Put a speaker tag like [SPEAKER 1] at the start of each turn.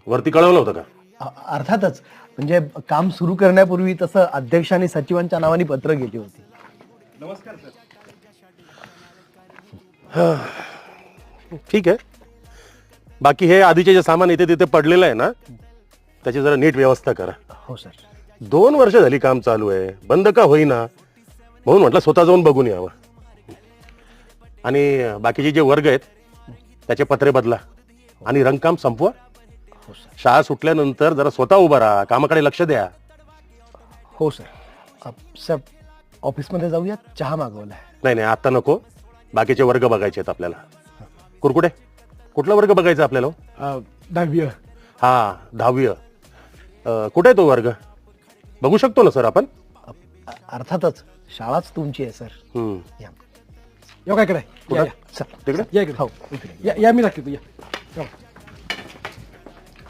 [SPEAKER 1] वरती कळवलं होतं का?
[SPEAKER 2] अर्थातच, म्हणजे काम सुरू करण्यापूर्वी तसं अध्यक्ष आणि सचिवांच्या नावाने पत्र गेली होती.
[SPEAKER 3] नमस्कार सर.
[SPEAKER 1] ठीक आहे. बाकी हे आधीचे जे सामान इथे तिथे पडलेलं आहे ना, त्याची जरा नीट व्यवस्था करा.
[SPEAKER 2] हो सर.
[SPEAKER 1] 2 वर्ष झाली काम चालू आहे, बंद का होईना, म्हणून म्हटलं स्वतः जाऊन बघून यावं. आणि बाकीचे जे वर्ग आहेत त्याचे पत्रे बदला आणि रंगकाम संपवा.
[SPEAKER 2] हो सर.
[SPEAKER 1] शाळा सुटल्यानंतर जरा स्वतः उभा राहा, कामाकडे लक्ष द्या.
[SPEAKER 2] हो सर. सर, ऑफिसमध्ये जाऊया, चहा मागवलाय.
[SPEAKER 1] नाही नाही, आता नको. बाकीचे वर्ग बघायचे आहेत आपल्याला. कुरकुटे, कुठला वर्ग बघायचा आपल्याला?
[SPEAKER 2] 10वी.
[SPEAKER 1] हा, 10वी. कुठे आहे तो वर्ग? बघू शकतो ना सर आपण?
[SPEAKER 2] अर्थातच, शाळाच तुमची आहे सर.
[SPEAKER 1] हम्म.
[SPEAKER 2] यो काय इकडे
[SPEAKER 1] कुठं?
[SPEAKER 2] सर,
[SPEAKER 1] तिकडे?
[SPEAKER 2] या इकडे. हो, इकडे. या मी लागते तू या.